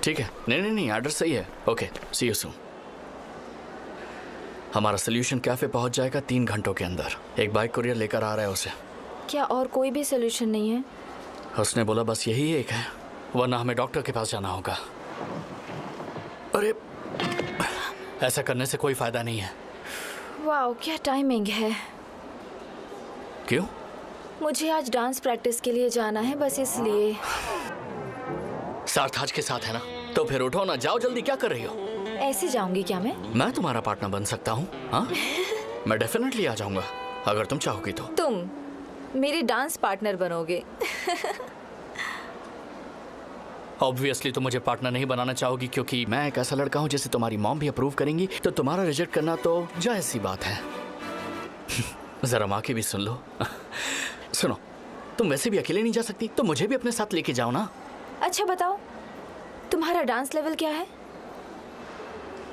ठीक है, नहीं, एड्रेस सही है। Okay, see you soon. हमारा सोल्यूशन कैफे पहुंच जाएगा 3 घंटों के अंदर। एक बाइक कुरियर लेकर आ रहा है उसे। क्या और कोई भी सोल्यूशन नहीं है? उसने बोला बस यही एक है, वरना हमें डॉक्टर के पास जाना होगा। अरे ऐसा करने से कोई फायदा नहीं है। वाह, क्या टाइमिंग है। क्यों? मुझे आज डांस प्रैक्टिस के लिए जाना है, बस इसलिए। सार्थाज के साथ है ना, तो फिर उठो ना, जाओ जल्दी। क्या कर रही हो? ऐसे जाऊंगी क्या मैं तुम्हारा पार्टनर बन सकता हूँ। हाँ मैं डेफिनेटली आ जाऊंगा अगर तुम चाहोगी तो। तुम मेरे डांस पार्टनर बनोगे? ऑब्वियसली तुम मुझे पार्टनर नहीं बनाना चाहोगी, क्योंकि मैं एक ऐसा लड़का हूँ जिसे तुम्हारी मॉम भी अप्रूव करेंगी, तो तुम्हारा रिजेक्ट करना तो जायज़ सी बात है। जरा माँ की भी सुन लो। सुनो, तुम वैसे भी अकेले नहीं जा सकती, तो मुझे भी अपने साथ लेके जाओ ना। अच्छा बताओ, तुम्हारा डांस लेवल क्या है?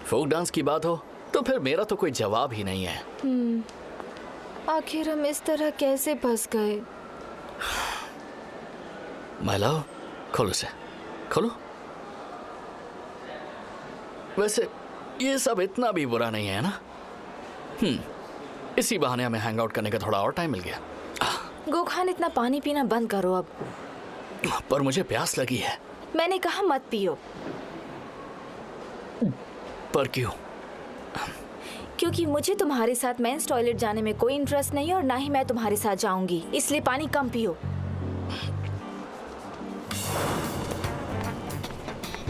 फोक डांस की बात हो तो फिर मेरा तो कोई जवाब ही नहीं है। आखिर हम इस तरह कैसे फंस गए? माय लव, खोलो से, खोलो। वैसे ये सब इतना भी बुरा नहीं है ना। इसी बहाने हमें हैंग आउट करने का थोड़ा और टाइम मिल गया। गोखान, इतना पानी पीना बंद करो अब। पर मुझे प्यास लगी है। मैंने कहा मत पियो। पर क्यों? क्योंकि मुझे तुम्हारे साथ मेंस टॉयलेट जाने में कोई इंटरेस्ट नहीं है, और ना ही मैं तुम्हारे साथ जाऊंगी, इसलिए पानी कम पियो।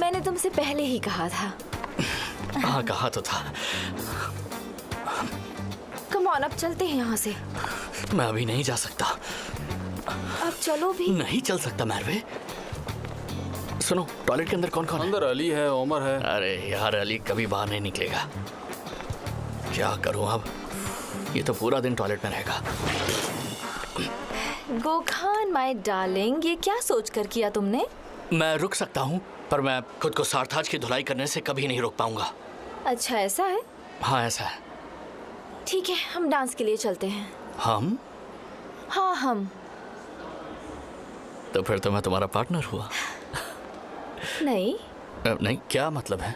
मैंने तुमसे पहले ही कहा था। हाँ कहा तो था। कम ऑन, अब चलते हैं यहाँ से। मैं अभी नहीं जा सकता। अब चलो भी। नहीं चल सकता मैरवे। सुनो, टॉयलेट के अंदर कौन कौन है? अंदर अली है, ओमर है। अरे यार, अली कभी बाहर नहीं निकलेगा। क्या करूं अब? ये तो पूरा दिन टॉयलेट में रहेगा। गोखान माय डार्लिंग, ये क्या सोच कर किया तुमने? मैं रुक सकता हूँ, पर मैं खुद को सार्थाज की धुलाई करने से कभी नहीं रोक पाऊंगा। अच्छा ऐसा है? हाँ ऐसा है। ठीक है, हम डांस के लिए चलते हैं। हम? हाँ हम। तो फिर तो मैं तुम्हारा पार्टनर हुआ। नहीं। नहीं, क्या मतलब है?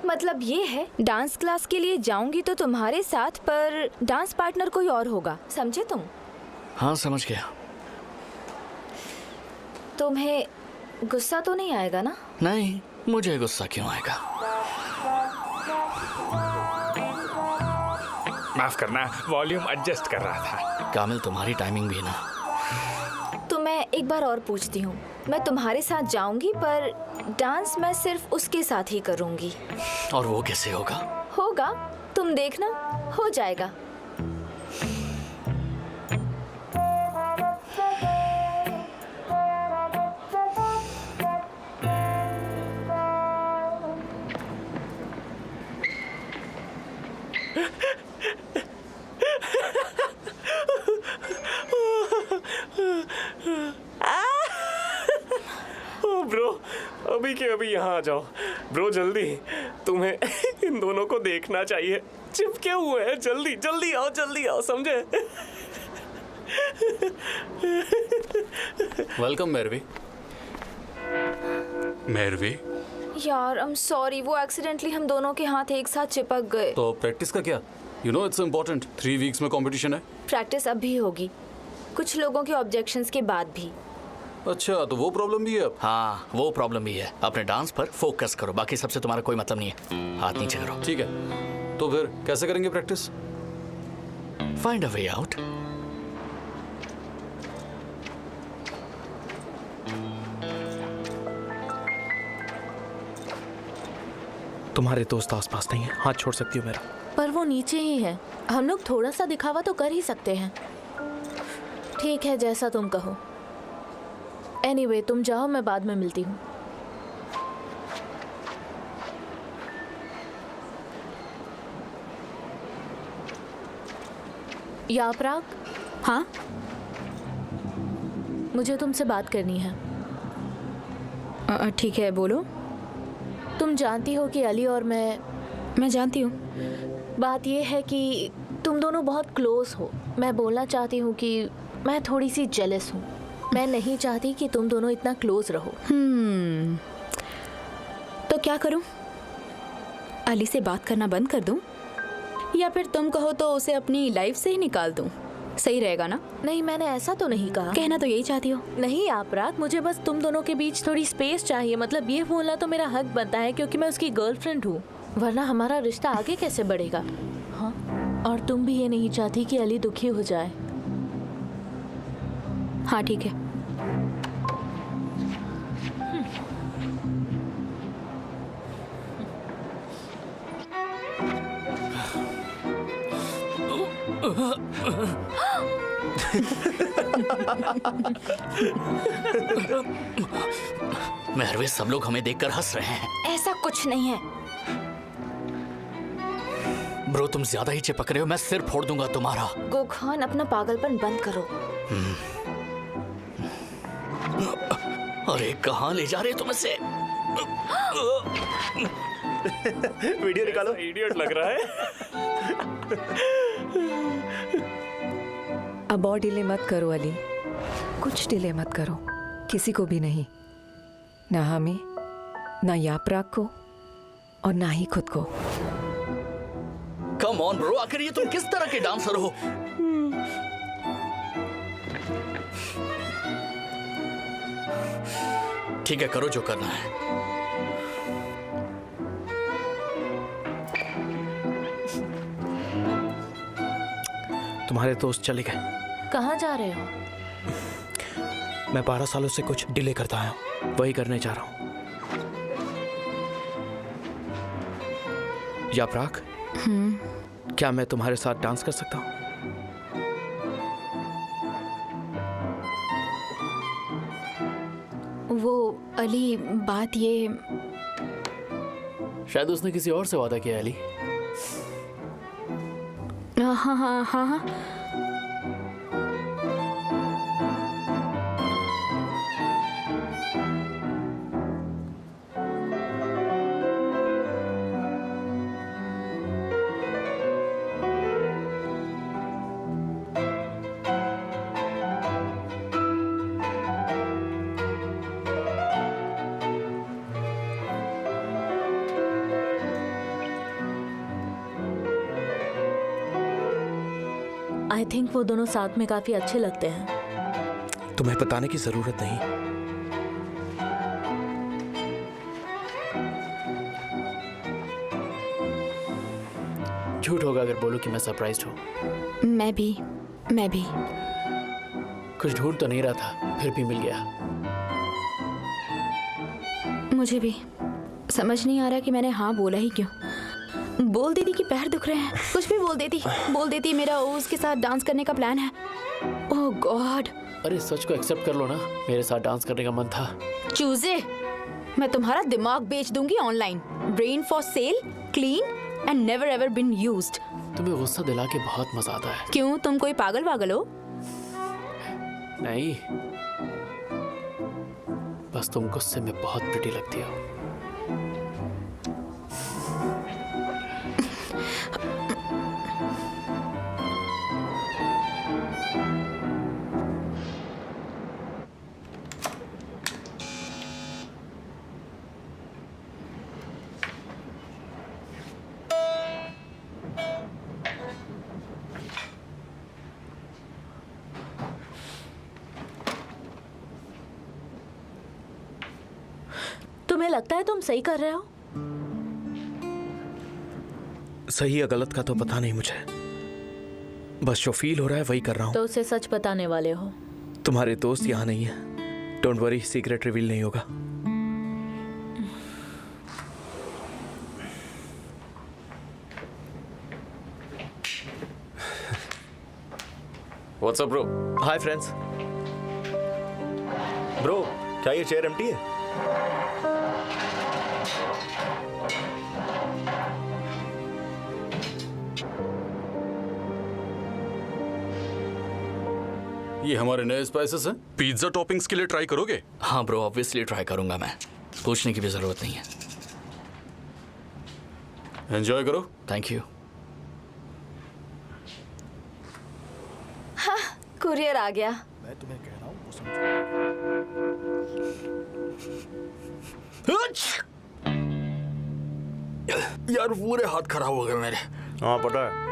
मतलब ये है, डांस क्लास के लिए जाऊंगी तो तुम्हारे साथ, पर डांस पार्टनर कोई और होगा, समझे तुम? हाँ समझ गया। तुम्हें गुस्सा तो नहीं आएगा ना? नहीं, मुझे गुस्सा क्यों आएगा? माफ करना, वॉल्यूम एडजस्ट कर रहा था। कामिल, तुम्हारी टाइमिंग भी ना। तो मैं एक बार और पूछती हूँ, मैं तुम्हारे साथ जाऊंगी, पर डांस मैं सिर्फ उसके साथ ही करूंगी। और वो कैसे होगा? होगा, तुम देखना, हो जाएगा। ब्रो, अभी के अभी यहाँ आ जाओ। ब्रो जल्दी, तुम्हें इन दोनों को देखना चाहिए। चिपके हुए हैं, जल्दी जल्दी आओ, जल्दी आओ, समझे? वेलकम मैरवी। मैरवी, यार आई एम सॉरी, वो एक्सीडेंटली हम दोनों के हाथ एक साथ चिपक गए। तो प्रैक्टिस का क्या? You know it's important. 3 weeks में कंपटीशन है। प्रैक्टिस अब भी होगी, कुछ लोगों के ऑब्जेक्शंस के बाद भी। अच्छा, तो वो प्रॉब्लम भी है अब? हाँ वो प्रॉब्लम भी है। अपने डांस पर फोकस करो, बाकी सबसे तुम्हारा कोई मतलब नहीं है। हाथ नीचे करो। ठीक है, तो फिर कैसे करेंगे practice? Find a way out. तुम्हारे दोस्त आसपास नहीं है, हाथ छोड़ सकती हो मेरा। पर वो नीचे ही है, हम लोग थोड़ा सा दिखावा तो कर ही सकते हैं। ठीक है, जैसा तुम कहो। एनीवे, तुम जाओ, मैं बाद में मिलती हूँ। यापराग, हाँ मुझे तुमसे बात करनी है। ठीक है, बोलो। तुम जानती हो कि अली और मैं जानती हूँ। बात यह है कि तुम दोनों बहुत क्लोज हो। मैं बोलना चाहती हूँ कि मैं थोड़ी सी जेलस हूँ। मैं नहीं चाहती कि तुम दोनों इतना क्लोज रहो। क्या करूं? अली से बात करना बंद कर दूं? या फिर तुम कहो तो उसे अपनी लाइफ से ही निकाल दूं? सही रहेगा ना? नहीं, मैंने ऐसा तो नहीं कहा। कहना तो यही चाहती हो। नहीं आपराग, मुझे बस तुम दोनों के बीच थोड़ी स्पेस चाहिए। मतलब ये बोलना तो मेरा हक बनता है क्योंकि मैं उसकी गर्लफ्रेंड हूँ, वरना हमारा रिश्ता आगे कैसे बढ़ेगा? हाँ, और तुम भी ये नहीं चाहती कि अली दुखी हो जाए। हाँ ठीक है। महरवे, सब लोग हमें देखकर हंस रहे हैं। ऐसा कुछ नहीं है। ब्रो, तुम ज्यादा ही चिपक रहे हो, मैं सिर फोड़ दूंगा तुम्हारा। गोखान, अपना पागलपन बंद करो। अरे कहाँ ले जा रहे हो तुम इसे? वीडियो निकालो। इडियट लग रहा है। अब और डिले मत करो अली, कुछ डिले मत करो, किसी को भी नहीं, ना हमें, ना यापराग को, और ना ही खुद को। कम ऑन ब्रो, आखिर ये तुम किस तरह के डांसर हो? ठीक है, करो जो करना है। तुम्हारे दोस्त चले गए। कहाँ जा रहे हो? मैं 12 सालों से कुछ डिले करता आया हूँ, वही करने जा रहा हूँ। यापराग, क्या मैं तुम्हारे साथ डांस कर सकता हूँ? वो अली, बात ये, शायद उसने किसी और से वादा किया अली। हाँ हाँ हाँ हाँ। आई थिंक वो दोनों साथ में काफी अच्छे लगते हैं। तुम्हें बताने की जरूरत नहीं। झूठ होगा अगर बोलूं कि मैं सरप्राइज्ड हूँ। मैं भी। कुछ ढूंढ तो नहीं रहा था, फिर भी मिल गया। मुझे भी समझ नहीं आ रहा कि मैंने हाँ बोला ही क्यों। बोल देती कि पैर दुख रहे हैं, कुछ भी बोल देती मेरा उसके साथ डांस करने का प्लान है। ओह गॉड। अरे सच को एक्सेप्ट कर लो ना, मेरे साथ डांस करने का मन था। चूजे, मैं तुम्हारा दिमाग बेच दूंगी online. Brain for sale, clean and never ever bin used. तुम्हें गुस्सा दिला के बहुत मजा आता है। क्यों, तुम कोई पागल हो? नहीं, बस तुम गुस्से में बहुत प्रिटी लगती हो। तुम्हें लगता है तुम सही कर रहे हो? सही या गलत का तो पता नहीं मुझे, बस जो फील हो रहा है वही कर रहा हूँ। तो उसे सच बताने वाले हो? तुम्हारे दोस्त यहाँ नहीं है, डोंट वरी, सीक्रेट रिवील नहीं होगा। What's up bro? Hi friends. Bro, क्या ये चेयर एम्प्टी है? ये हमारे नए स्पाइसेस हैं। पिज्जा टॉपिंग्स के लिए ट्राई करोगे? हाँ ब्रो, ऑब्वियसली ट्राई करूंगा मैं, पूछने की भी जरूरत नहीं है। एंजॉय करो। Thank you. हाँ, कुरियर आ गया। मैं तुम्हें कह रहा हूँ वो समझो। यार पूरे हाथ खराब हो गए मेरे। हाँ पता है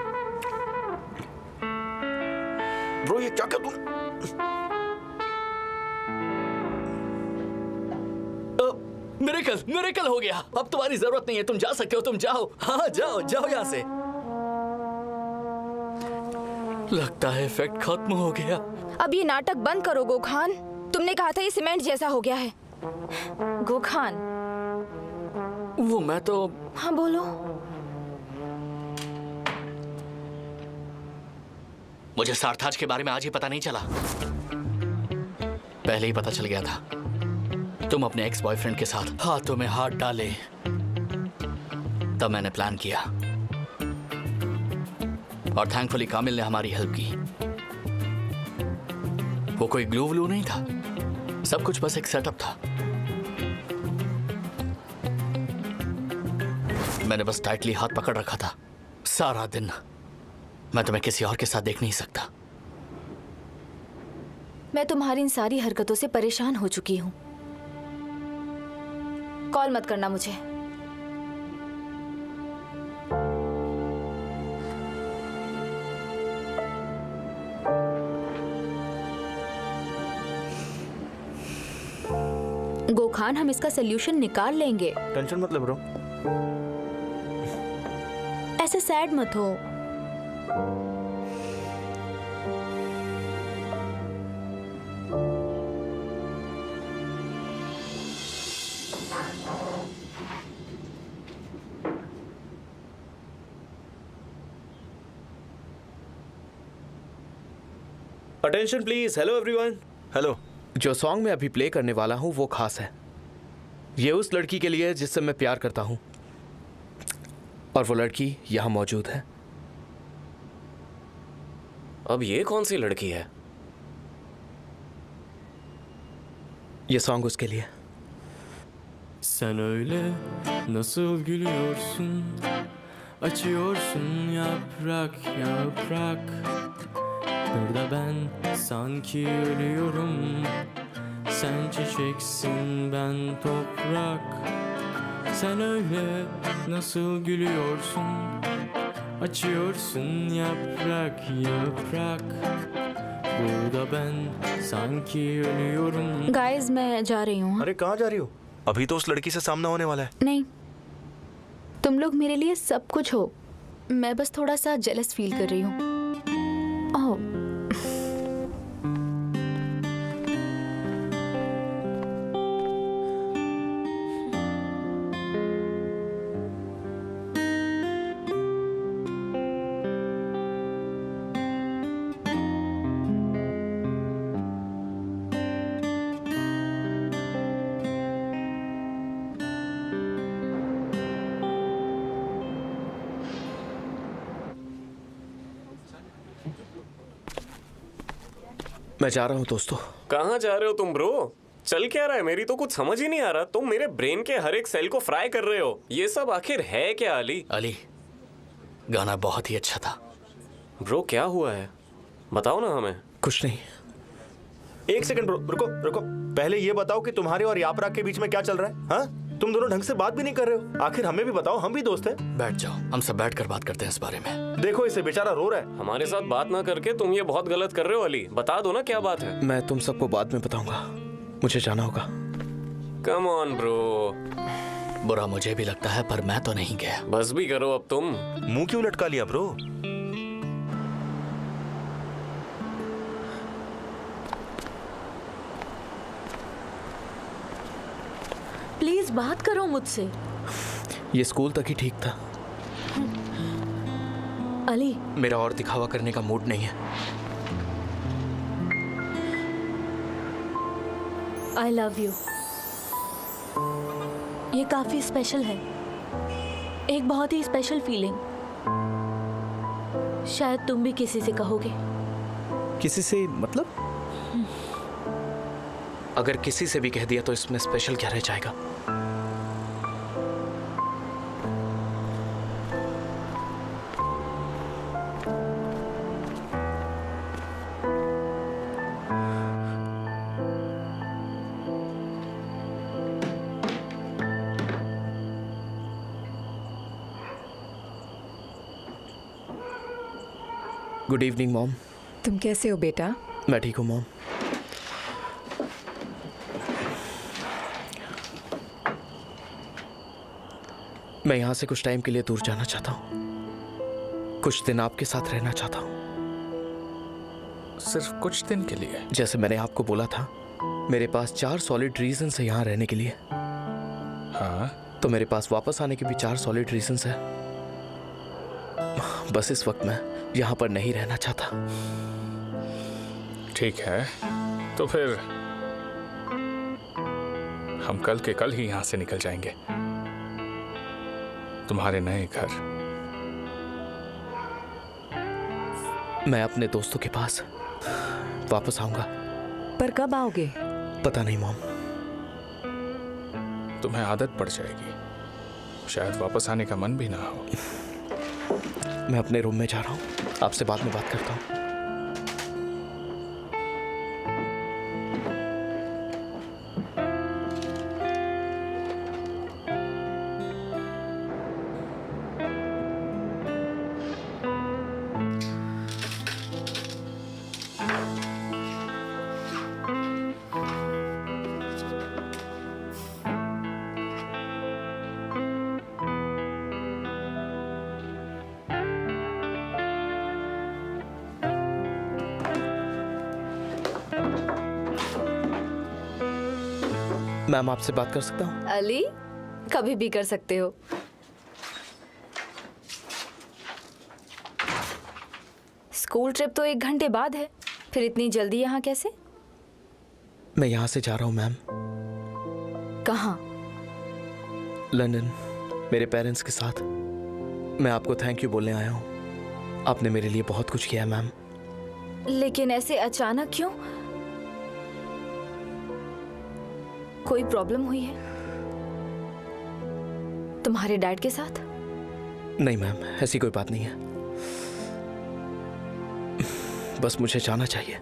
ब्रो ये क्या कर तू? मिरेकल हो गया। अब तुम्हारी जरूरत नहीं है, तुम जा सकते हो, तुम जाओ। हाँ जाओ जाओ यहाँ से। लगता है इफेक्ट खत्म हो गया। अब ये नाटक बंद करो गोखान। तुमने कहा था ये सीमेंट जैसा हो गया है। गोखान। वो मैं तो हाँ बोलो। मुझे सार्थाज के बारे में आज ही पता नहीं चला, पहले ही पता चल गया था। तुम अपने एक्स बॉयफ्रेंड के साथ हाथों में हाथ डाले, तब मैंने प्लान किया और थैंकफुली कामिल ने हमारी हेल्प की। वो कोई ग्लू व्लू नहीं था, सब कुछ बस एक सेटअप था। मैंने बस टाइटली हाथ पकड़ रखा था सारा दिन। मैं तुम्हें किसी और के साथ देख नहीं सकता। मैं तुम्हारी इन सारी हरकतों से परेशान हो चुकी हूँ। कॉल मत करना मुझे। गोखान, हम इसका सोल्यूशन निकाल लेंगे। टेंशन मत ले ब्रो। ऐसे सैड मत हो। Attention please. Hello everyone. Hello. जो सॉन्ग मैं अभी प्ले करने वाला हूँ वो खास है। ये उस लड़की के लिए है जिससे मैं प्यार करता हूँ, और वो लड़की यहाँ मौजूद है। अब ये कौन सी लड़की है? ये सॉन्ग उसके लिए। Sen öyle nasıl gülüyorsun, açıyorsun yaprak yaprak. Burada ben sanki ölüyorum, sen çiçeksin ben toprak. Sen öyle nasıl gülüyorsun, açıyorsun yaprak yaprak. Burada ben sanki ölüyorum. Guys मैं जा रही हूँ। अरे कहाँ जा रही हो? अभी तो उस लड़की से सामना होने वाला है। नहीं, तुम लोग मेरे लिए सब कुछ हो। मैं बस थोड़ा सा जेलस फील कर रही हूँ। ओह, मैं जा रहा हूँ दोस्तों। कहाँ जा रहे हो तुम ब्रो? चल क्या रहा है? मेरी तो कुछ समझ ही नहीं आ रहा। तुम मेरे ब्रेन के हर एक सेल को फ्राई कर रहे हो। ये सब आखिर है क्या अली? अली, गाना बहुत ही अच्छा था। ब्रो क्या हुआ है? बताओ ना हमें। कुछ नहीं। एक सेकंड ब्रो, रुको रुको। पहले ये बताओ कि तुम्हारे और यापराग के बीच में क्या चल रहा है? हाँ, तुम दोनों ढंग से बात भी नहीं कर रहे हो। आखिर हमें भी बताओ, हम भी दोस्त हैं। बैठ जाओ, हम सब बैठ कर बात करते हैं इस बारे में। देखो इसे, बेचारा रो रहा है। हमारे साथ बात ना करके तुम ये बहुत गलत कर रहे हो अली। बता दो ना क्या बात है। मैं तुम सबको बाद में बताऊंगा, मुझे जाना होगा। Come on bro. बुरा मुझे भी लगता है, पर मैं तो नहीं गया। बस भी करो अब तुम। मुंह क्यों लटका लिया ब्रो? प्लीज बात करो मुझसे। ये स्कूल तक ही ठीक था। अली, मेरा और दिखावा करने का मूड नहीं है। I love you. ये काफी स्पेशल है, एक बहुत ही स्पेशल फीलिंग। शायद तुम भी किसी से कहोगे। किसी से मतलब? अगर किसी से भी कह दिया तो इसमें स्पेशल क्या रह जाएगा? Good evening mom. तुम कैसे हो बेटा? मैं ठीक हूँ मॉम। मैं यहाँ से कुछ टाइम के लिए दूर जाना चाहता हूँ। कुछ दिन आपके साथ रहना चाहता हूँ। सिर्फ कुछ दिन के लिए? जैसे मैंने आपको बोला था, मेरे पास 4 सॉलिड रीजंस है यहाँ रहने के लिए। हाँ, तो मेरे पास वापस आने के भी 4 सॉलिड रीजंस है। बस इस वक्त मैं यहाँ पर नहीं रहना चाहता। ठीक है, तो फिर हम कल के कल ही यहां से निकल जाएंगे। तुम्हारे नए घर। मैं अपने दोस्तों के पास वापस आऊंगा। पर कब आओगे? पता नहीं मॉम। तुम्हें आदत पड़ जाएगी, शायद वापस आने का मन भी ना हो। मैं अपने रूम में जा रहा हूँ, आपसे बाद में बात करता हूँ। मैम, आपसे बात कर सकता हूँ? अली, कभी भी कर सकते हो। स्कूल ट्रिप तो 1 घंटे बाद है, फिर इतनी जल्दी यहाँ कैसे? मैं यहाँ से जा रहा हूँ मैम। कहाँ? लंदन, मेरे पेरेंट्स के साथ। मैं आपको थैंक यू बोलने आया हूँ। आपने मेरे लिए बहुत कुछ किया है मैम। लेकिन ऐसे अचानक क्यों? कोई प्रॉब्लम हुई है तुम्हारे डैड के साथ? नहीं मैम, ऐसी कोई बात नहीं है। बस मुझे जाना चाहिए।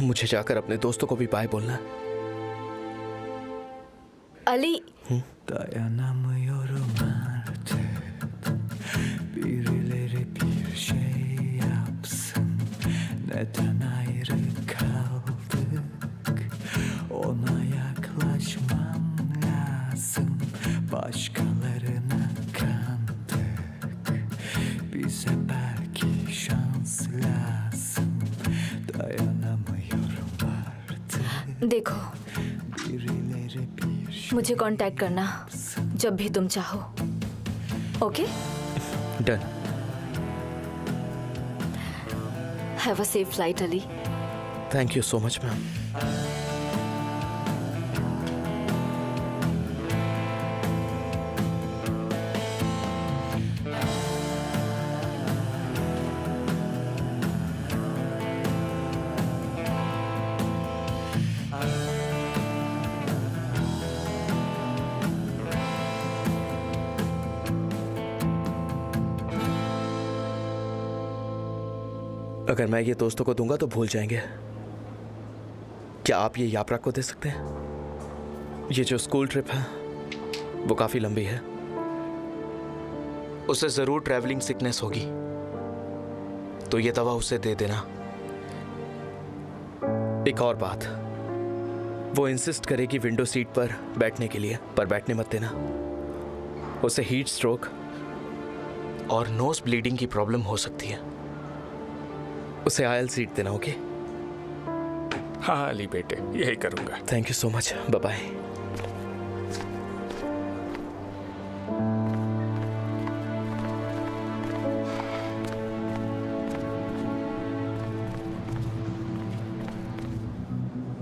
मुझे जाकर अपने दोस्तों को भी बाय बोलना है। Ali, Dayanamıyorum artık. Birileri bir şey yapsın. Neden ayrı kaldık? Ona yaklaşmam lazım. Başkalarına kandık. Bize belki şans lazım. Dayanamıyorum artık. देखो, Birileri bir şey मुझे कांटेक्ट करना जब भी तुम चाहो। Okay? Done. Have a safe flight Ali. Thank you so much ma'am. अगर मैं ये दोस्तों को दूंगा तो भूल जाएंगे। क्या आप ये यात्रा को दे सकते हैं? ये जो स्कूल ट्रिप है वो काफी लंबी है, उसे जरूर ट्रैवलिंग सिकनेस होगी, तो ये दवा उसे दे देना। एक और बात, वो इंसिस्ट करेगी विंडो सीट पर बैठने के लिए, पर बैठने मत देना। उसे हीट स्ट्रोक और नोज ब्लीडिंग की प्रॉब्लम हो सकती है। उसे आयल सीट देना। ओके? हाँ अली बेटे, यही करूंगा। Thank you so much. Bye bye.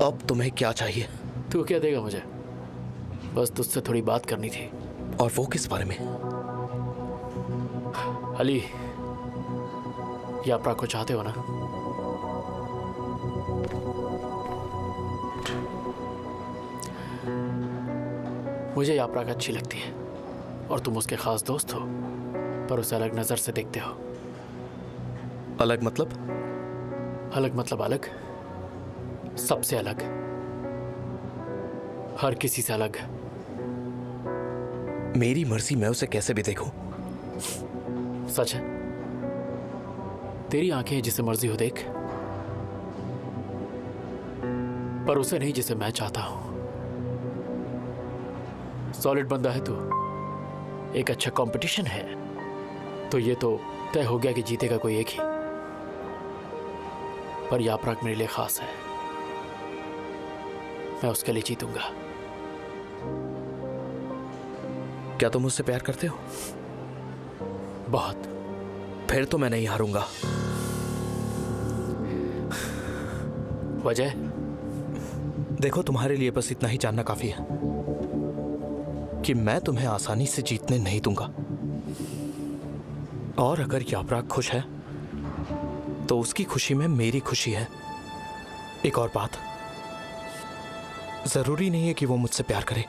अब तुम्हें क्या चाहिए? तू क्या देगा मुझे? बस तुझसे थोड़ी बात करनी थी। और वो किस बारे में? अली, यात्रा को चाहते हो ना? मुझे यात्रा का अच्छी लगती है और तुम उसके खास दोस्त हो, पर उसे अलग नजर से देखते हो। अलग मतलब? अलग मतलब अलग, सबसे अलग, हर किसी से अलग। मेरी मर्जी, मैं उसे कैसे भी देखूं। सच है? तेरी आंखें हैं, जिसे मर्जी हो देख, पर उसे नहीं जिसे मैं चाहता हूं। सॉलिड बंदा है तू, एक अच्छा कंपटीशन है, तो ये तो तय हो गया कि जीतेगा कोई एक ही। पर यापराग मेरे लिए खास है, मैं उसके लिए जीतूंगा। क्या तुम मुझसे प्यार करते हो? बहुत। फिर तो मैं नहीं हारूंगा। वजह? देखो, तुम्हारे लिए बस इतना ही जानना काफी है कि मैं तुम्हें आसानी से जीतने नहीं दूंगा। और अगर यापराग खुश है तो उसकी खुशी में मेरी खुशी है। एक और बात, जरूरी नहीं है कि वो मुझसे प्यार करे।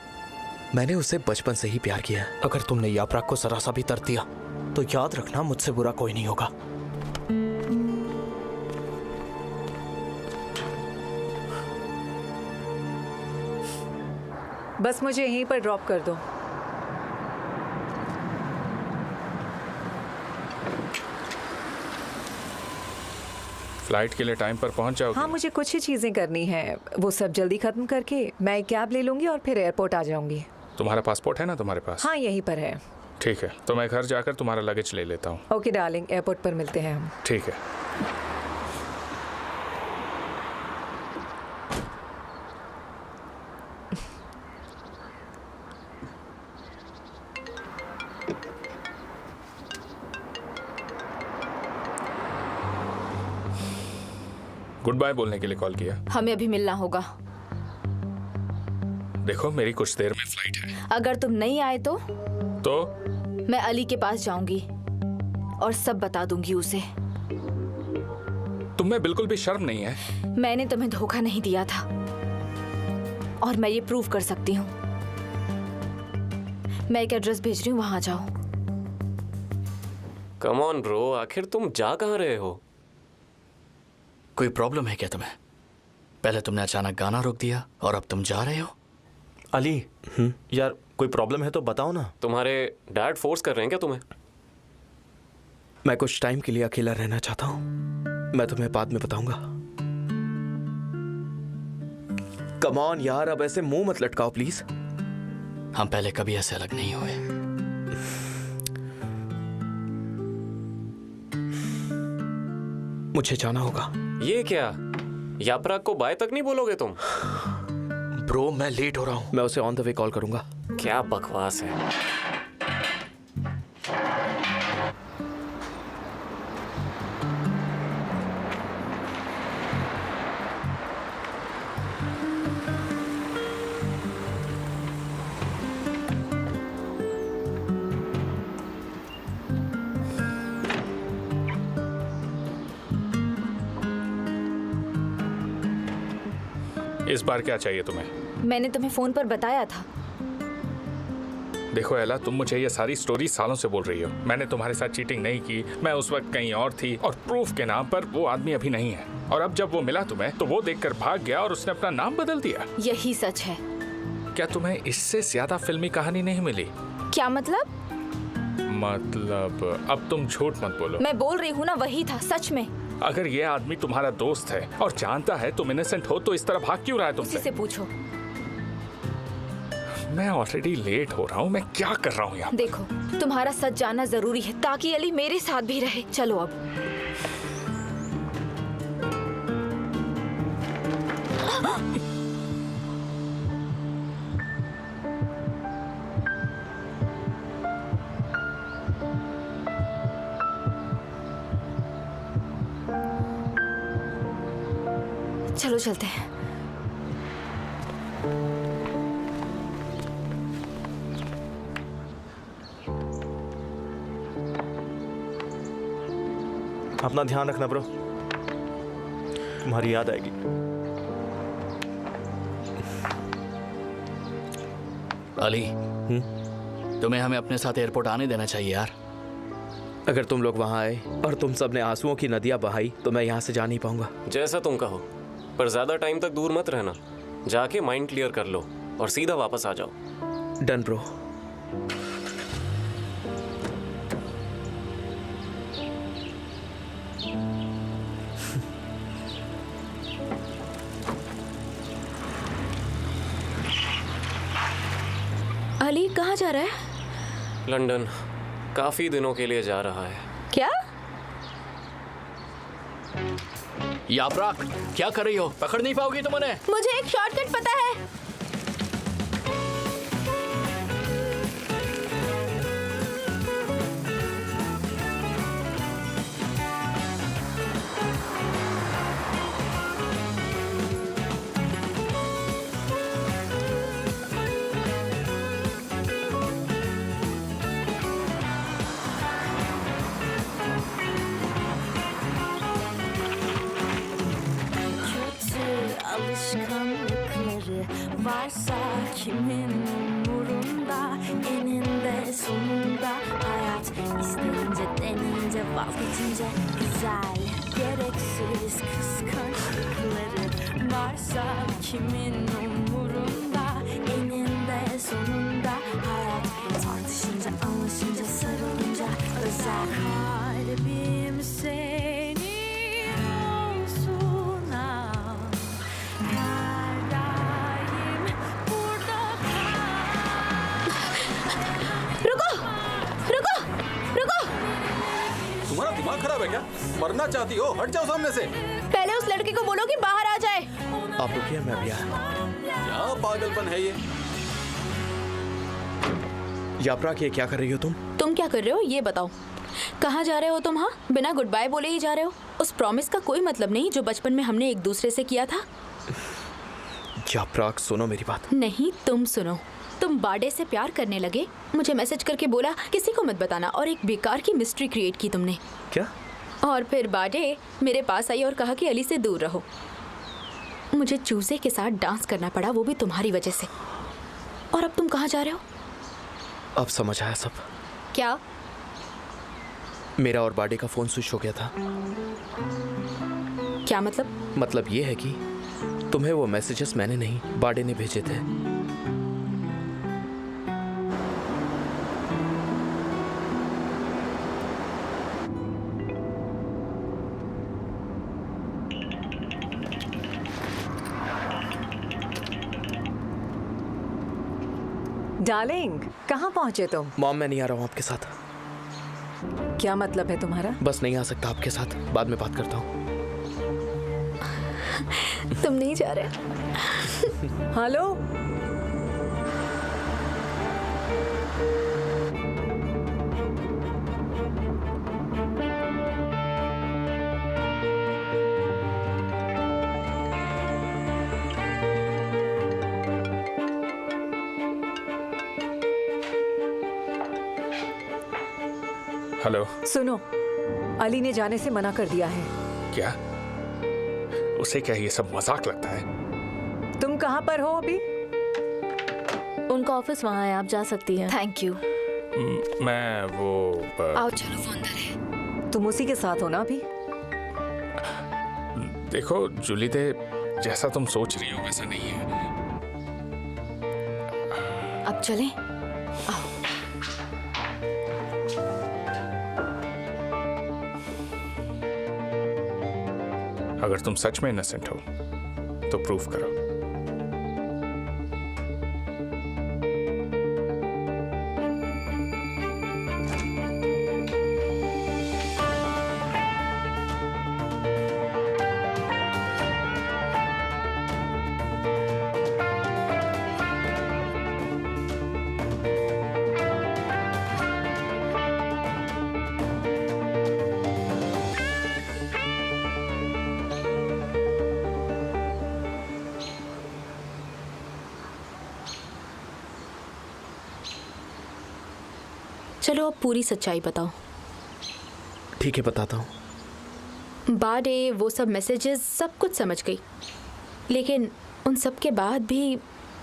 मैंने उसे बचपन से ही प्यार किया है। अगर तुमने यापराग को जरा सा भी तर्क दिया तो याद रखना, मुझसे बुरा कोई नहीं होगा। बस मुझे यहीं पर ड्रॉप कर दो। फ्लाइट के लिए टाइम पर पहुंच जाओगे? हाँ, मुझे कुछ ही चीज़ें करनी है, वो सब जल्दी खत्म करके मैं एक कैब ले लूंगी और फिर एयरपोर्ट आ जाऊंगी। तुम्हारा पासपोर्ट है ना तुम्हारे पास? हाँ, यहीं पर है। ठीक है, तो मैं घर जाकर तुम्हारा लगेज ले लेता हूँ। ओके डार्लिंग, एयरपोर्ट पर मिलते हैं हम। ठीक है। गुड बाय बोलने के लिए कॉल किया? हमें अभी मिलना होगा। देखो, मेरी कुछ देर में फ्लाइट है। अगर तुम नहीं आए तो मैं अली के पास जाऊंगी और सब बता दूंगी उसे। तुम्हें बिल्कुल भी शर्म नहीं है? मैंने तुम्हें धोखा नहीं दिया था और मैं ये प्रूव कर सकती हूँ। मैं एक एड्रेस भेज रही हूँ, वहां जाओ। कम ऑन ब्रो, आखिर तुम जा कहाँ रहे हो? कोई प्रॉब्लम है क्या तुम्हें? पहले तुमने अचानक गाना रोक दिया और अब तुम जा रहे हो। अली, यार कोई प्रॉब्लम है तो बताओ ना। तुम्हारे डैड फोर्स कर रहे हैं क्या तुम्हें? मैं कुछ टाइम के लिए अकेला रहना चाहता हूँ, मैं तुम्हें बाद में बताऊंगा। कम ऑन यार, अब ऐसे मुंह मत लटकाओ प्लीज। हम पहले कभी ऐसे अलग नहीं हुए। मुझे जाना होगा। ये क्या, यापराग को बाय तक नहीं बोलोगे तुम? ब्रो, मैं लेट हो रहा हूँ। मैं उसे ऑन द वे कॉल करूंगा। क्या बकवास है। इस बार क्या चाहिए तुम्हें? मैंने तुम्हें फोन पर बताया था। देखो एला, तुम मुझे ये सारी स्टोरी सालों से बोल रही हो। मैंने तुम्हारे साथ चीटिंग नहीं की, मैं उस वक्त कहीं और थी और प्रूफ के नाम पर वो आदमी अभी नहीं है। और अब जब वो मिला तुम्हें तो वो देखकर भाग गया और उसने अपना नाम बदल दिया। यही सच है। क्या तुम्हें इससे ज्यादा फिल्मी कहानी नहीं मिली? क्या मतलब? मतलब अब तुम झूठ मत बोलो। मैं बोल रही हूँ ना, वही था सच में। अगर ये आदमी तुम्हारा दोस्त है और जानता है तुम इनोसेंट हो तो इस तरह भाग क्यों रहा है तुमसे? उसी से पूछो। मैं ऑलरेडी लेट हो रहा हूँ, मैं क्या कर रहा हूँ यहाँ? देखो, तुम्हारा सच जानना जरूरी है ताकि अली मेरे साथ भी रहे। चलो अब। चलो चलते हैं। अपना ध्यान रखना ब्रो, तुम्हारी याद आएगी। अली, तुम्हें हमें अपने साथ एयरपोर्ट आने देना चाहिए यार। अगर तुम लोग वहां आए और तुम सबने आंसुओं की नदियां बहाई तो मैं यहाँ से जा नहीं पाऊंगा। जैसा तुम कहो, पर ज्यादा टाइम तक दूर मत रहना। जाके माइंड क्लियर कर लो और सीधा वापस आ जाओ। Done bro. अली कहाँ जा रहा है? लंदन काफी दिनों के लिए जा रहा है। क्या? यात्रा क्या कर रही हो? पकड़ नहीं पाओगी तुम उन्हें? मुझे एक शॉर्टकट पता है। Alışkanlıkları varsa kimin umurunda, eninde sonunda hayat isteyince denince vazgeçince güzel, gereksiz kıskançlıkları varsa kimin umurunda, eninde sonunda hayat tartışınca anlaşınca sarılınca özel kalbim senin olsun al. Her daim burada रुको रुको रुको। तुम्हारा दिमाग खराब है क्या? मरना चाहती हो? हट जाओ सामने से। पहले उस लड़के को बोलो कि बाहर आ जाए। आप रुकिए, मैं अभी आया। क्या पागलपन है ये? यात्रा ये क्या कर रही हो तुम? तुम क्या कर रहे हो ये बताओ। कहाँ जा रहे हो तुम? हाँ, बिना गुड बाय बोले ही जा रहे हो। उस प्रॉमिस का कोई मतलब नहीं जो बचपन में हमने एक दूसरे से किया था। यात्रा सुनो मेरी बात। नहीं, तुम सुनो। तुम बाडे से प्यार करने लगे, मुझे मैसेज करके बोला किसी को मत बताना, और एक बेकार की मिस्ट्री क्रिएट की तुमने। क्या? और फिर बाडे मेरे पास आई और कहा कि अली से दूर रहो। मुझे चूजे के साथ डांस करना पड़ा, वो भी तुम्हारी वजह से। और अब तुम कहाँ जा रहे हो? अब समझ आया सब। क्या? मेरा और बाडे का फोन स्विच हो गया था। क्या मतलब? मतलब ये है कि तुम्हें वो मैसेजेस मैंने नहीं, बाडे ने भेजे थे। डार्लिंग, कहाँ पहुँचे तुम? मॉम, मैं नहीं आ रहा हूँ आपके साथ। क्या मतलब है तुम्हारा? बस नहीं आ सकता आपके साथ, बाद में बात करता हूँ। तुम नहीं जा रहे? Hello, hello. सुनो, अली ने जाने से मना कर दिया है। क्या? उसे क्या ये सब मजाक लगता है? तुम कहाँ पर हो अभी? उनका ऑफिस वहाँ है, आप जा सकती हैं। Thank you. मैं वो आओ चलो, फोन है। तुम उसी के साथ हो ना अभी? देखो जूलीदे, जैसा तुम सोच रही हो वैसा नहीं है। अब चलें? आओ। अगर तुम सच में इनोसेंट हो तो प्रूफ करो। चलो अब पूरी सच्चाई बताओ। ठीक है, बताता हूँ। बाडे, वो सब मैसेजेस, सब कुछ समझ गई, लेकिन उन सब के बाद भी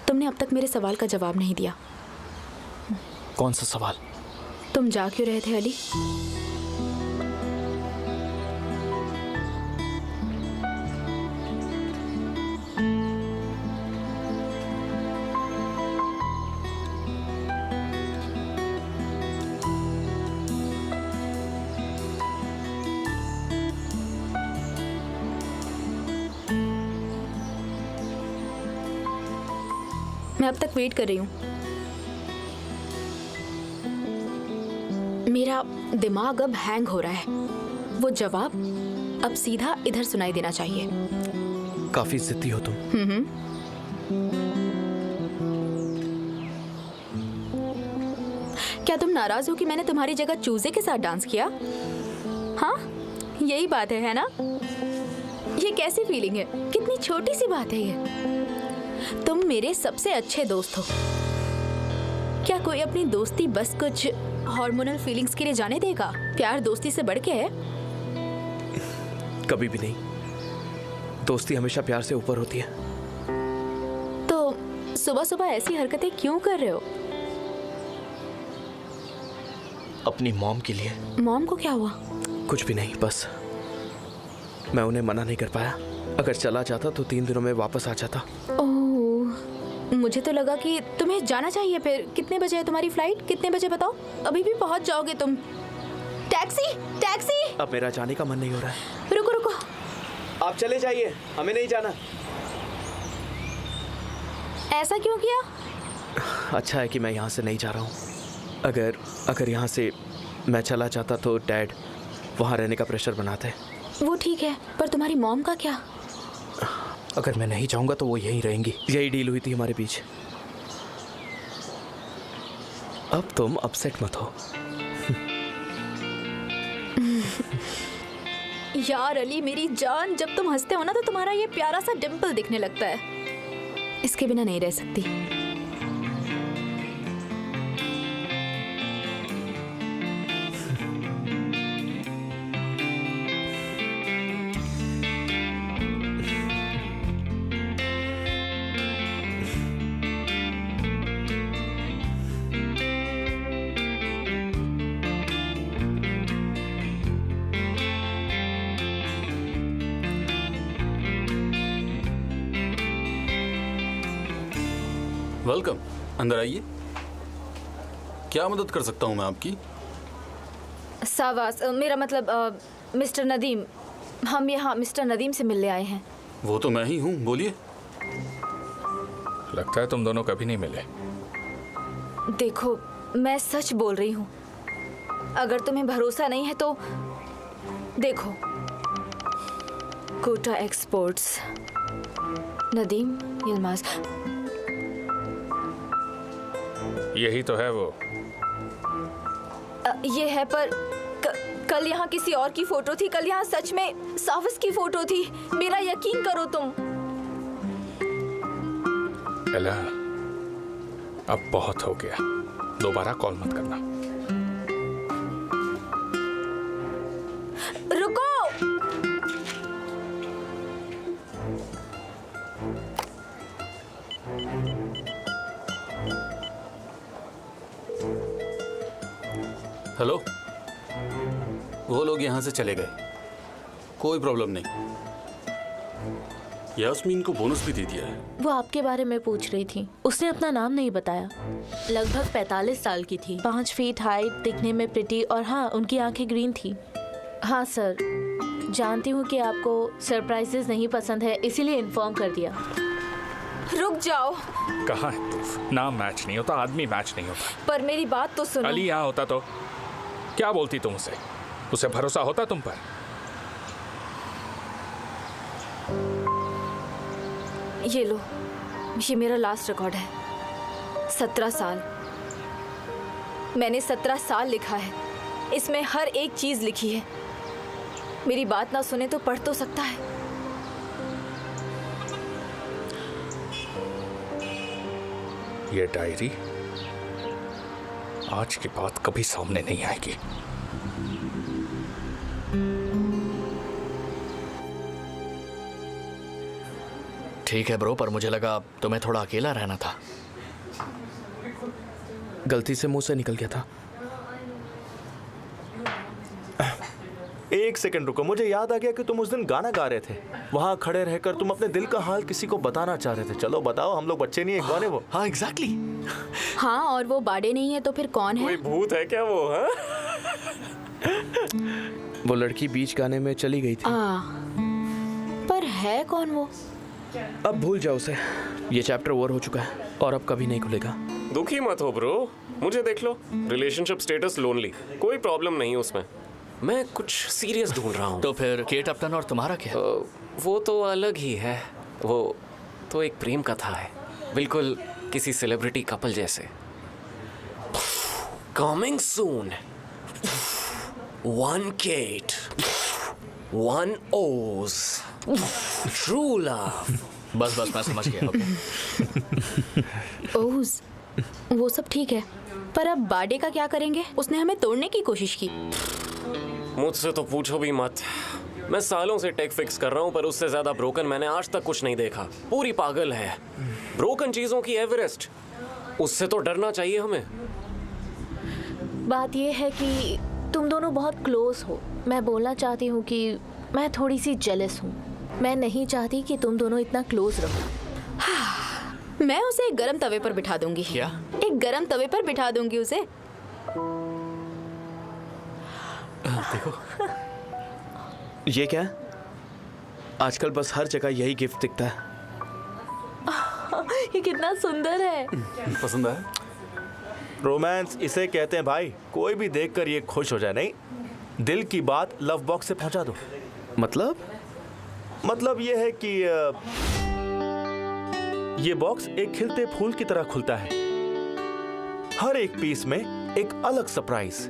तुमने अब तक मेरे सवाल का जवाब नहीं दिया। कौन सा सवाल? तुम जा क्यों रहे थे अली? मैं अब तक वेट कर रही हूँ। मेरा दिमाग अब हैंग हो रहा है। वो जवाब अब सीधा इधर सुनाई देना चाहिए। काफी जिद्दी हो तुम। क्या तुम नाराज हो कि मैंने तुम्हारी जगह चूजे के साथ डांस किया? हाँ, यही बात है ना? ये कैसी फीलिंग है? कितनी छोटी सी बात है ये। तुम मेरे सबसे अच्छे दोस्त हो। क्या कोई अपनी दोस्ती बस कुछ हार्मोनल फीलिंग्स के लिए जाने देगा? प्यार दोस्ती से बढ़ के है। कभी भी नहीं। दोस्ती हमेशा प्यार से ऊपर होती है। तो सुबह सुबह ऐसी हरकतें क्यों कर रहे हो? अपनी मॉम के लिए। मॉम को क्या हुआ? कुछ भी नहीं, बस मैं उन्हें मना नहीं कर पाया। अगर चला जाता तो 3 दिनों में वापस आ जाता। ओह, मुझे तो लगा कि तुम्हें जाना चाहिए। फिर कितने बजे है तुम्हारी फ्लाइट? कितने बजे बताओ? अभी भी पहुंच जाओगे तुम। Taxi, taxi! अब मेरा जाने का मन नहीं हो रहा है। रुको रुको, आप चले जाइए, हमें नहीं जाना। ऐसा क्यों किया? अच्छा है कि मैं यहाँ से नहीं जा रहा हूँ। अगर यहाँ से मैं चला जाता तो डैड वहाँ रहने का प्रेशर बनाते। वो ठीक है, पर तुम्हारी मॉम का क्या? अगर मैं नहीं जाऊँगा तो वो यहीं रहेंगी। यही डील हुई थी हमारे बीच। अब तुम अपसेट मत हो। यार अली मेरी जान, जब तुम हंसते हो ना तो तुम्हारा ये प्यारा सा डिम्पल दिखने लगता है। इसके बिना नहीं रह सकती। वेलकम, अंदर आइए। क्या मदद कर सकता हूँ मैं आपकी? सावास, मेरा मतलब मिस्टर नदीम। हम यहाँ मिस्टर नदीम से मिलने आए हैं। वो तो मैं ही हूँ, बोलिए। लगता है तुम दोनों कभी नहीं मिले। देखो, मैं सच बोल रही हूँ। अगर तुम्हें भरोसा नहीं है तो देखो, कोटा एक्सपोर्ट्स, नदीम यिल्माज। यही तो है वो। ये है, पर कल यहाँ किसी और की फोटो थी। कल यहाँ सच में साविस की फोटो थी। मेरा यकीन करो तुम। एला, अब बहुत हो गया। दोबारा कॉल मत करना। रुको। हेलो, वो लोग यहाँ से चले गए। कोई प्रॉब्लम नहीं। यास्मीन को बोनस भी दे दिया है। वो आपके बारे में पूछ रही थी। उसने अपना नाम नहीं बताया। लगभग 45 साल की थी, 5 फीट हाइट, दिखने में प्रिटी, और हाँ, उनकी आंखें ग्रीन थी। हाँ सर, जानती हूँ कि आपको सरप्राइजेस नहीं पसंद है, इसीलिए इन्फॉर्म कर दिया। रुक जाओ। कहाँ है प्रूफ? नाम मैच नहीं होता, आदमी मैच नहीं होता। पर मेरी बात तो सुनो। अली यहाँ होता तो क्या बोलती तुम उसे? उसे भरोसा होता तुम पर? ये लो, ये मेरा लास्ट रिकॉर्ड है। 17 साल। मैंने 17 साल लिखा है। इसमें हर एक चीज लिखी है। मेरी बात ना सुने तो पढ़ तो सकता है। ये डायरी आज की बात कभी सामने नहीं आएगी। ठीक है ब्रो, पर मुझे लगा तुम्हें थोड़ा अकेला रहना था। गलती से मुंह से निकल गया था। एक सेकंड रुको, मुझे याद आ गया कि तुम उस दिन गाना गा रहे थे। वहां खड़े रहकर तुम अपने दिल का हाल किसी को बताना चाह रहे थे। चलो बताओ, हम लोग बच्चे नहीं है, कौन है वो? हाँ एग्जैक्टली। हाँ, और वो बाडे नहीं है तो फिर कौन है? कोई भूत है क्या वो? हाँ, वो लड़की बीच गाने में चली गई थी। पर है कौन वो? अब भूल जाओ उसे। ये चैप्टर ओवर हो चुका है और अब कभी नहीं खुलेगा। दुखी मत हो ब्रो, मुझे देख लो, रिलेशनशिप स्टेटस लोनली, कोई प्रॉब्लम नहीं है उसमें। मैं कुछ सीरियस ढूंढ रहा हूँ। तो फिर केट अपटन और तुम्हारा क्या? वो तो अलग ही है, वो तो एक प्रेम कथा है, बिल्कुल किसी सेलिब्रिटी कपल जैसे। Coming soon, 1 Kate, 1 Oz, true love. बस मैं समझ गया। ओज, वो सब ठीक है, पर अब बाडे का क्या करेंगे? उसने हमें तोड़ने की कोशिश की। मुझसे तो पूछो भी मत। मैं सालों से टेक फिक्स कर रहा हूँ, पर उससे ज्यादा ब्रोकन मैंने आज तक कुछ नहीं देखा। पूरी पागल है, ब्रोकन चीजों की एवरेस्ट। उससे तो डरना चाहिए हमें। बात यह है कि तुम दोनों बहुत क्लोज हो। मैं बोलना चाहती हूँ कि मैं थोड़ी सी जेलस हूँ। मैं नहीं चाहती कि तुम दोनों इतना क्लोज रहो। मैं उसे एक गरम तवे पर बिठा दूंगी। क्या? एक गरम तवे पर बिठा दूंगी उसे। देखो, ये क्या है? आजकल बस हर जगह यही गिफ्ट दिखता है। ये कितना सुंदर है। पसंद है? रोमांस इसे कहते हैं भाई। कोई भी देखकर ये खुश हो जाए। नहीं, दिल की बात लव बॉक्स से पहुंचा दो। मतलब ये है कि ये बॉक्स एक खिलते फूल की तरह खुलता है। हर एक पीस में एक अलग सरप्राइज।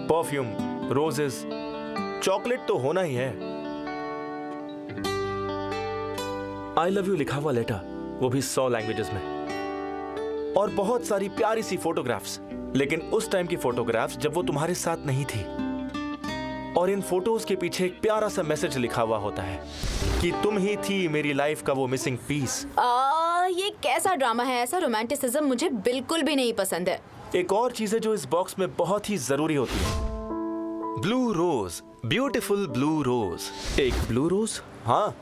परफ्यूम, रोजेस, चॉकलेट तो होना ही है। आई लव यू लिखा हुआ लेटर, वो भी 100 लैंग्वेजेस में। और बहुत सारी प्यारी सी फोटोग्राफ्स, लेकिन उस टाइम की फोटोग्राफ्स जब वो तुम्हारे साथ नहीं थी। और इन फोटोज के पीछे एक प्यारा सा मैसेज लिखा हुआ होता है कि तुम ही थी मेरी लाइफ का वो मिसिंग पीस। ये कैसा ड्रामा है? ऐसा रोमांटिसिज्म मुझे बिल्कुल भी नहीं पसंद है। एक और चीज है जो इस बॉक्स में बहुत ही जरूरी होती है, blue rose, beautiful blue rose. एक ब्लू रोज? हाँ,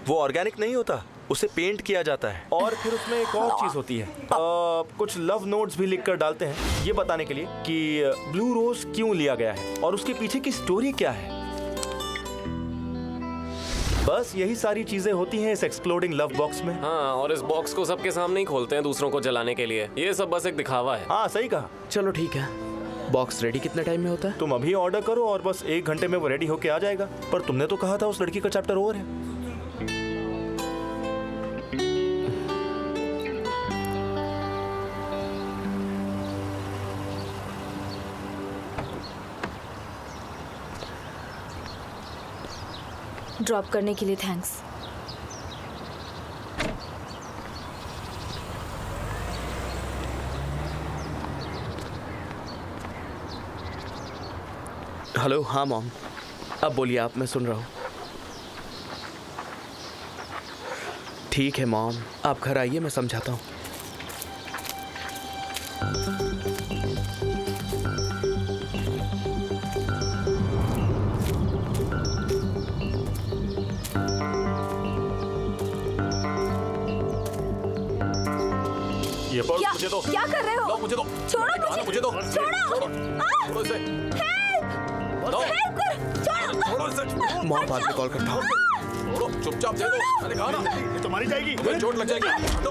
वो ऑर्गेनिक नहीं होता, उसे पेंट किया जाता है। और फिर उसमें एक और चीज होती है, कुछ लव नोट्स भी लिखकर डालते हैं, ये बताने के लिए कि ब्लू रोज क्यों लिया गया है और उसके पीछे की स्टोरी क्या है। बस यही सारी चीजें होती हैं इस एक्सप्लोडिंग लव बॉक्स में। हाँ, और इस बॉक्स को सबके सामने ही खोलते हैं दूसरों को जलाने के लिए। ये सब बस एक दिखावा है। हाँ, सही कहा। चलो ठीक है, बॉक्स रेडी कितने टाइम में होता है? तुम अभी ऑर्डर करो और बस 1 घंटे में वो रेडी होके आ जाएगा। पर तुमने तो कहा था उस लड़की का चैप्टर ओवर है। ड्रॉप करने के लिए थैंक्स। हेलो। हाँ मॉम, अब बोलिए आप, मैं सुन रहा हूँ। ठीक है मॉम, आप घर आइए, मैं समझाता हूँ। ये पर्स मुझे दो। क्या कर रहे हो? लो, मुझे दो। छोड़ो मुझे दो। छोड़ो। छोड़ो इसे। छोड़ो इसे। मॉम बाद में कॉल करता हूँ। छोड़ो, चुपचाप दे दो। मैंने कहा ना, ये तुम्हारी जाएगी। तुम्हें चोट लग जाएगी। दो।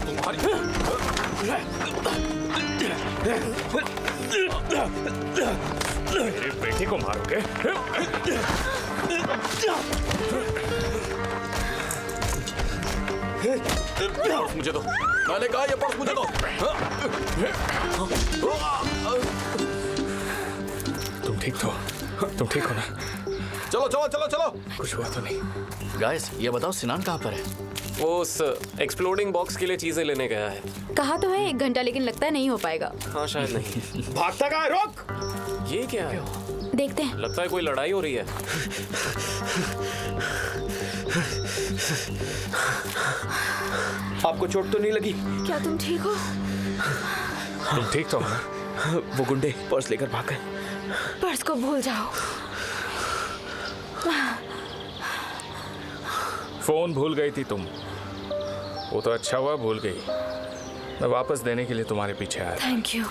तुम्हारी। मेरे बेटे को मारोगे? मुझे दो। मैंने कहा ये पर्स मुझे दो। तुम ठीक तो? तुम ठीक हो ना? चलो चलो चलो चलो। कुछ हुआ तो नहीं? गाइस, ये बताओ सिनान कहाँ पर है? वो उस एक्सप्लोडिंग बॉक्स के लिए चीजें लेने गया है। कहा तो है 1 घंटा, लेकिन लगता है नहीं हो पाएगा। हाँ, शायद नहीं। भागता कहाँ है? रोक। ये क्या है? देखते हैं। लगता है कोई लड़ाई हो रही है। आपको चोट तो नहीं लगी? क्या तुम ठीक हो? तुम ठीक तो हो ना? वो गुंडे पर्स लेकर भाग गए। पर्स को भूल जाओ। फोन भूल गई थी तुम। वो तो अच्छा हुआ भूल गई। मैं वापस देने के लिए तुम्हारे पीछे आया। Thank you.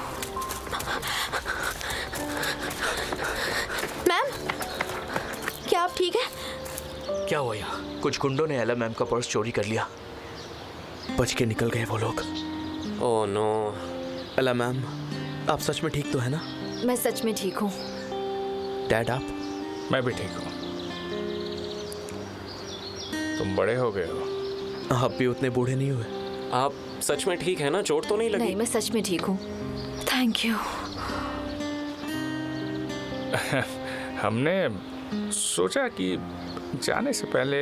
मैम, क्या आप ठीक है? क्या हुआ यहाँ? कुछ गुंडों ने एला मैम का पर्स चोरी कर लिया। बच के निकल गए वो लोग। Oh no. अला मैम, आप सच में ठीक तो है ना? मैं सच में ठीक हूँ। डैड आप? मैं भी ठीक हूँ। तुम बड़े हो गए हो। आप भी उतने बूढ़े नहीं हुए। आप सच में ठीक है ना? चोट तो नहीं लगी? नहीं, मैं सच में ठीक हूँ। Thank you. हमने सोचा कि जाने से पहले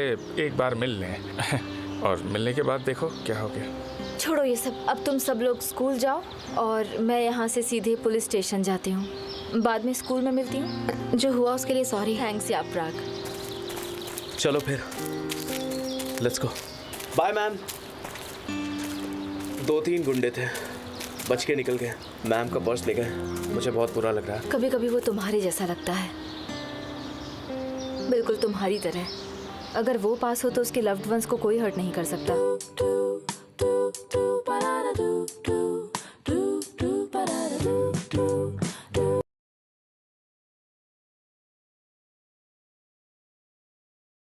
एक बार मिल लें और मिलने के बाद देखो क्या हो गया। छोड़ो ये सब, अब तुम सब लोग स्कूल जाओ और मैं यहाँ से सीधे पुलिस स्टेशन जाती हूँ। बाद में स्कूल में मिलती हूँ। जो हुआ उसके लिए सॉरी। थैंक्स यापराग। चलो फिर, लेट्स गो। Bye ma'am. 2-3 गुंडे थे, बच के निकल गए। मैम का पर्स ले गए। मुझे बहुत बुरा लग रहा है। कभी कभी वो तुम्हारे जैसा लगता है, बिल्कुल तुम्हारी तरह। अगर वो पास हो तो उसके लव्ड वंस को कोई हर्ट नहीं कर सकता।